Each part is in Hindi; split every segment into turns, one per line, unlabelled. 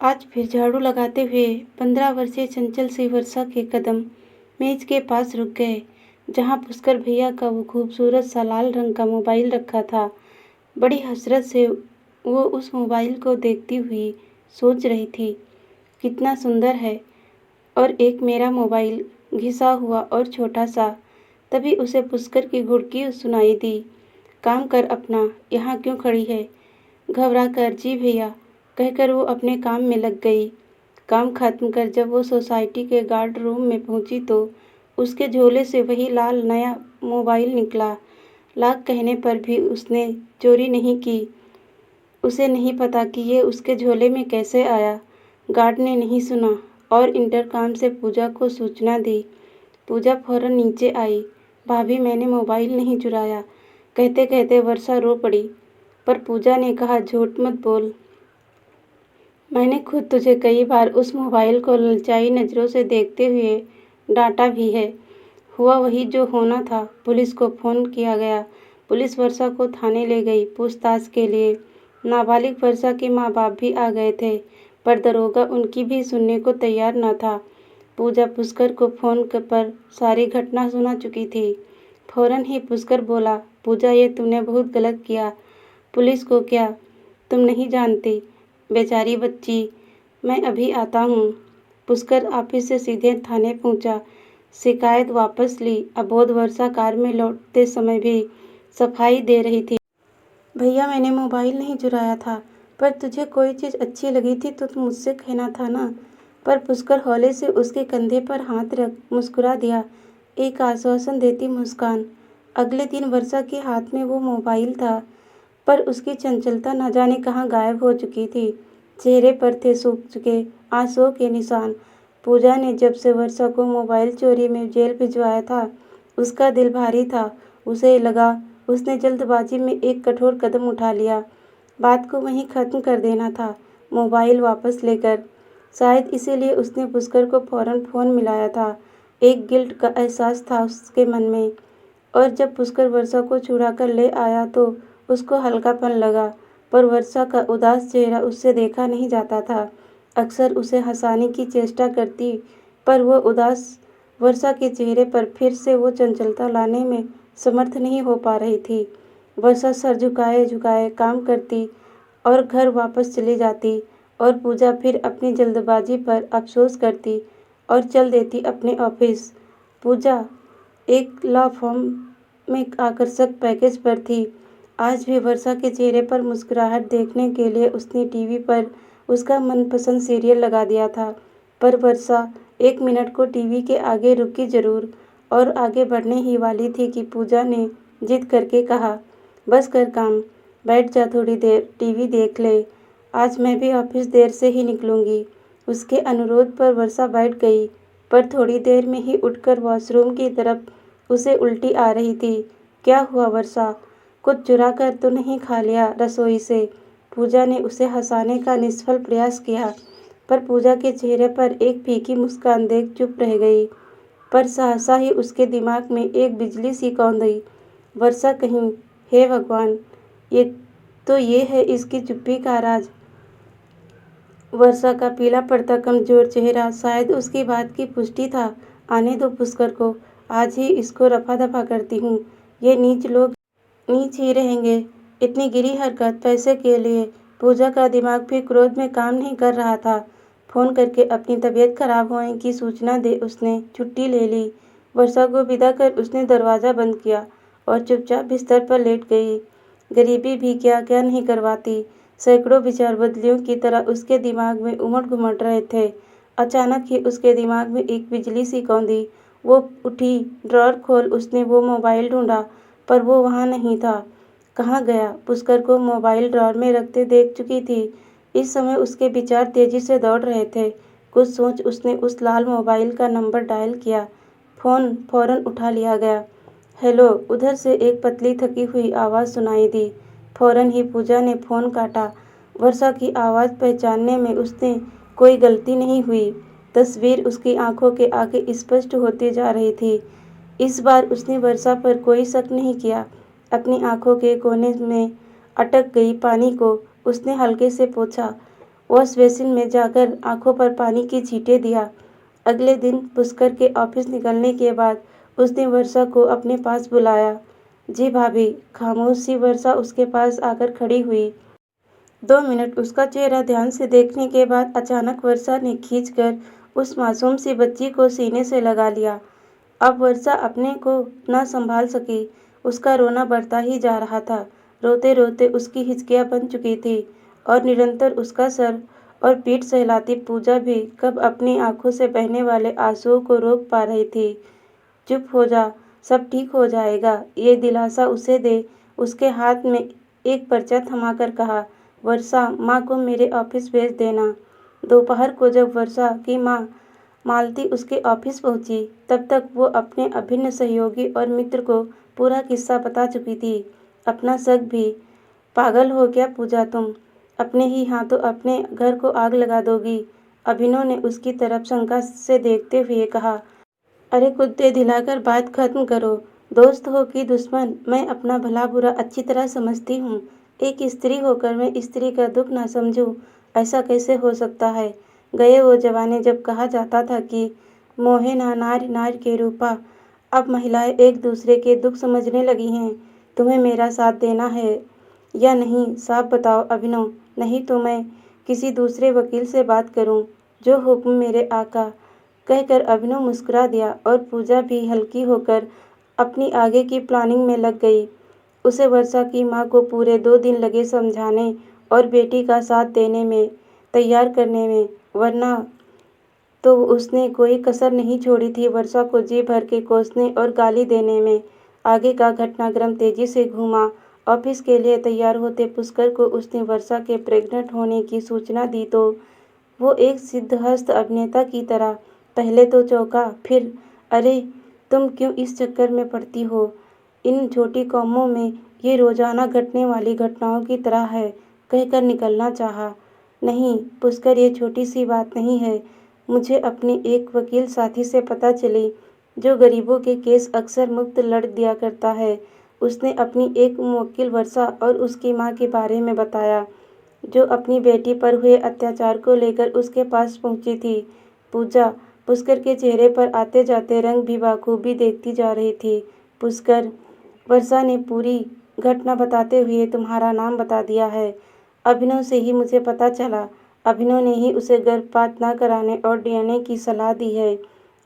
आज फिर झाड़ू लगाते हुए 15 वर्षीय चंचल सी वर्षा के कदम मेज के पास रुक गए, जहाँ पुष्कर भैया का वो खूबसूरत सा लाल रंग का मोबाइल रखा था। बड़ी हसरत से वो उस मोबाइल को देखती हुई सोच रही थी, कितना सुंदर है। और एक मेरा मोबाइल, घिसा हुआ और छोटा सा। तभी उसे पुष्कर की घुड़की सुनाई दी। काम कर अपना, यहाँ क्यों खड़ी है? घबरा कर जी भैया कहकर वो अपने काम में लग गई। काम खत्म कर जब वो सोसाइटी के गार्ड रूम में पहुंची तो उसके झोले से वही लाल नया मोबाइल निकला। लाख कहने पर भी उसने चोरी नहीं की। उसे नहीं पता कि ये उसके झोले में कैसे आया। गार्ड ने नहीं सुना और इंटरकॉम से पूजा को सूचना दी। पूजा फौरन नीचे आई। भाभी, मैंने मोबाइल नहीं चुराया, कहते कहते वर्षा रो पड़ी। पर पूजा ने कहा, झूठ मत बोल। मैंने खुद तुझे कई बार उस मोबाइल को ललचाई नज़रों से देखते हुए डांटा भी है। हुआ वही जो होना था। पुलिस को फ़ोन किया गया। पुलिस वर्षा को थाने ले गई पूछताछ के लिए। नाबालिग वर्षा के माँ बाप भी आ गए थे, पर दरोगा उनकी भी सुनने को तैयार न था। पूजा पुष्कर को फ़ोन पर सारी घटना सुना चुकी थी। फौरन ही पुष्कर बोला, पूजा, ये तुमने बहुत गलत किया। पुलिस को क्या, तुम नहीं जानती। बेचारी बच्ची, मैं अभी आता हूँ। पुष्कर ऑफिस से सीधे थाने पहुँचा। शिकायत वापस ली। अबोध वर्षा कार में लौटते समय भी सफाई दे रही थी। भैया, मैंने मोबाइल नहीं चुराया था, पर तुझे कोई चीज़ अच्छी लगी थी तो तुम मुझसे कहना था ना। पर पुष्कर हौले से उसके कंधे पर हाथ रख मुस्कुरा दिया, एक आश्वासन देती मुस्कान। अगले दिन वर्षा के हाथ में वो मोबाइल था, पर उसकी चंचलता न जाने कहाँ गायब हो चुकी थी। चेहरे पर थे सूख चुके आंसुओं के निशान। पूजा ने जब से वर्षा को मोबाइल चोरी में जेल भिजवाया था, उसका दिल भारी था। उसे लगा उसने जल्दबाजी में एक कठोर कदम उठा लिया। बात को वहीं ख़त्म कर देना था, मोबाइल वापस लेकर। शायद इसीलिए उसने पुष्कर को फ़ौरन फ़ोन मिलाया था। एक गिल्ट का एहसास था उसके मन में। और जब पुष्कर वर्षा को छुड़ा कर ले आया तो उसको हल्कापन लगा। पर वर्षा का उदास चेहरा उससे देखा नहीं जाता था। अक्सर उसे हंसाने की चेष्टा करती, पर वो उदास वर्षा के चेहरे पर फिर से वो चंचलता लाने में समर्थ नहीं हो पा रही थी। वर्षा सर झुकाए झुकाए काम करती और घर वापस चली जाती, और पूजा फिर अपनी जल्दबाजी पर अफसोस करती और चल देती अपने ऑफिस। पूजा एक लॉ फर्म में आकर्षक पैकेज पर थी। आज भी वर्षा के चेहरे पर मुस्कुराहट देखने के लिए उसने टीवी पर उसका मनपसंद सीरियल लगा दिया था। पर वर्षा 1 मिनट को टीवी के आगे रुकी जरूर, और आगे बढ़ने ही वाली थी कि पूजा ने जिद करके कहा, बस कर काम, बैठ जा थोड़ी देर टीवी देख ले, आज मैं भी ऑफिस देर से ही निकलूंगी। उसके अनुरोध पर वर्षा बैठ गई, पर थोड़ी देर में ही उठकर वॉशरूम की तरफ उसे उल्टी आ रही थी। क्या हुआ वर्षा, कुछ चुरा कर तो नहीं खा लिया रसोई से? पूजा ने उसे हंसाने का निष्फल प्रयास किया, पर पूजा के चेहरे पर एक फीकी मुस्कान देख चुप रह गई। पर सहसा ही उसके दिमाग में एक बिजली सी कौंधी। वर्षा कहीं, हे भगवान, ये है इसकी चुप्पी का राज। वर्षा का पीला पड़ता कमजोर चेहरा शायद उसकी बात की पुष्टि था। आने दो पुष्कर को, आज ही इसको रफा दफा करती हूँ। ये नीच लोग नीच ही रहेंगे। इतनी गिरी हरकत पैसे के लिए। पूजा का दिमाग भी क्रोध में काम नहीं कर रहा था। फ़ोन करके अपनी तबीयत खराब होने की सूचना दे उसने छुट्टी ले ली। वर्षा को विदा कर उसने दरवाज़ा बंद किया और चुपचाप बिस्तर पर लेट गई। गरीबी भी क्या क्या नहीं करवाती। सैकड़ों विचार बदलियों की तरह उसके दिमाग में उमड़ घुमड़ रहे थे। अचानक ही उसके दिमाग में एक बिजली सी कौंधी। वो उठी, ड्रॉर खोल उसने वो मोबाइल ढूंढा, पर वो वहाँ नहीं था। कहाँ गया? पुष्कर को मोबाइल ड्रॉर में रखते देख चुकी थी। इस समय उसके विचार तेजी से दौड़ रहे थे। कुछ सोच उसने उस लाल मोबाइल का नंबर डायल किया। फ़ोन फौरन उठा लिया गया। हेलो, उधर से एक पतली थकी हुई आवाज़ सुनाई दी। फौरन ही पूजा ने फ़ोन काटा। वर्षा की आवाज़ पहचानने में उसने कोई गलती नहीं हुई। तस्वीर उसकी आंखों के आगे स्पष्ट होती जा रही थी। इस बार उसने वर्षा पर कोई शक नहीं किया। अपनी आंखों के कोने में अटक गई पानी को उसने हल्के से पोंछा वॉश बेसिन में जाकर आंखों पर पानी की छींटे दिया। अगले दिन पुष्कर के ऑफिस निकलने के बाद उसने वर्षा को अपने पास बुलाया। जी भाभी। खामोश सी वर्षा उसके पास आकर खड़ी हुई। 2 मिनट उसका चेहरा ध्यान से देखने के बाद अचानक वर्षा ने खींचकर उस मासूम सी बच्ची को सीने से लगा लिया। अब वर्षा अपने को न संभाल सकी। उसका रोना बढ़ता ही जा रहा था। रोते रोते उसकी हिचकियां बन चुकी थी और निरंतर उसका सर और पीठ सहलाती पूजा भी कब अपनी आंखों से बहने वाले आंसुओं को रोक पा रही थी। चुप हो जा, सब ठीक हो जाएगा, ये दिलासा उसे दे। उसके हाथ में एक पर्चा थमाकर कहा, वर्षा, माँ को मेरे ऑफिस भेज देना। दोपहर को जब वर्षा की माँ मालती उसके ऑफिस पहुंची, तब तक वो अपने अभिन्न सहयोगी और मित्र को पूरा किस्सा बता चुकी थी। अपना शक भी। पागल हो क्या पूजा तुम? अपने ही हाथों अपने घर को आग लगा दोगी? अभिनव ने उसकी तरफ शंका से देखते हुए कहा। अरे कुत्ते, दिलाकर बात खत्म करो। दोस्त हो कि दुश्मन, मैं अपना भला बुरा अच्छी तरह समझती हूँ। एक स्त्री होकर मैं स्त्री का दुख ना समझूं, ऐसा कैसे हो सकता है? गए वो जमाने जब कहा जाता था कि मोहे ना नारी नारी के रूपा। अब महिलाएं एक दूसरे के दुख समझने लगी हैं। तुम्हें मेरा साथ देना है या नहीं, साफ बताओ अभिनव, नहीं तो मैं किसी दूसरे वकील से बात करूं। जो हुक्म मेरे आका। कहकर अभिनव मुस्कुरा दिया और पूजा भी हल्की होकर अपनी आगे की प्लानिंग में लग गई। उसे वर्षा की माँ को पूरे 2 दिन लगे समझाने और बेटी का साथ देने में, तैयार करने में, वरना तो उसने कोई कसर नहीं छोड़ी थी वर्षा को जी भर के कोसने और गाली देने में। आगे का घटनाक्रम तेजी से घूमा। ऑफिस के लिए तैयार होते पुष्कर को उसने वर्षा के प्रेग्नेंट होने की सूचना दी तो वो एक सिद्धहस्त अभिनेता की तरह पहले तो चौंका, फिर अरे तुम क्यों इस चक्कर में पड़ती हो? इन छोटी कौमों में ये रोजाना घटने वाली घटनाओं की तरह है, कहकर निकलना चाहा। नहीं पुष्कर, ये छोटी सी बात नहीं है। मुझे अपने एक वकील साथी से पता चली जो गरीबों के केस अक्सर मुफ्त लड़ दिया करता है। उसने अपनी एक मुवक्किल वर्षा और उसकी माँ के बारे में बताया, जो अपनी बेटी पर हुए अत्याचार को लेकर उसके पास पहुंची थी। पूजा पुष्कर के चेहरे पर आते जाते रंग भी बाखूबी देखती जा रही थी। पुष्कर, वर्षा ने पूरी घटना बताते हुए तुम्हारा नाम बता दिया है। अभिनव से ही मुझे पता चला। अभिनव ने ही उसे गर्भपात न कराने और डीएनए की सलाह दी है।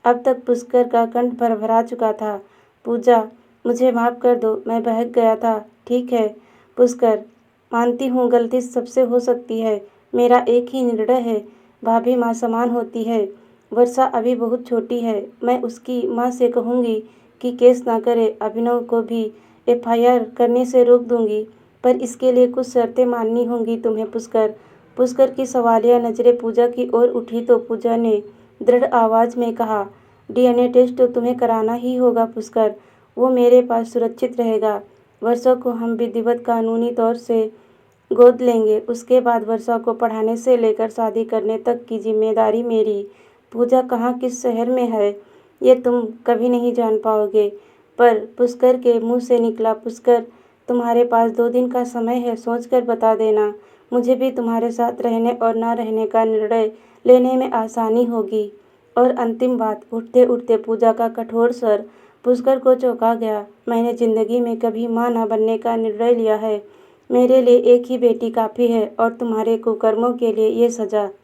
अब तक पुष्कर का कंठ भरभरा चुका था। पूजा, मुझे माफ़ कर दो, मैं बहक गया था। ठीक है पुष्कर, मानती हूँ गलती सबसे हो सकती है। मेरा एक ही निर्णय है, भाभी माँ समान होती है। वर्षा अभी बहुत छोटी है। मैं उसकी माँ से कहूँगी कि केस ना करे। अभिनव को भी एफआईआर करने से रोक दूंगी, पर इसके लिए कुछ शर्तें माननी होंगी तुम्हें पुष्कर। पुष्कर की सवालिया नज़रें पूजा की ओर उठी तो पूजा ने दृढ़ आवाज़ में कहा, डीएनए टेस्ट तो तुम्हें कराना ही होगा पुष्कर। वो मेरे पास सुरक्षित रहेगा। वर्षा को हम विधिवत कानूनी तौर से गोद लेंगे। उसके बाद वर्षा को पढ़ाने से लेकर शादी करने तक की जिम्मेदारी मेरी। पूजा कहाँ किस शहर में है ये तुम कभी नहीं जान पाओगे। पर पुष्कर के मुंह से निकला, पुष्कर, तुम्हारे पास 2 दिन का समय है, सोचकर बता देना। मुझे भी तुम्हारे साथ रहने और ना रहने का निर्णय लेने में आसानी होगी। और अंतिम बात, उठते उठते पूजा का कठोर स्वर पुष्कर को चौंका गया। मैंने जिंदगी में कभी माँ न बनने का निर्णय लिया है। मेरे लिए एक ही बेटी काफ़ी है और तुम्हारे कुकर्मों के लिए ये सज़ा।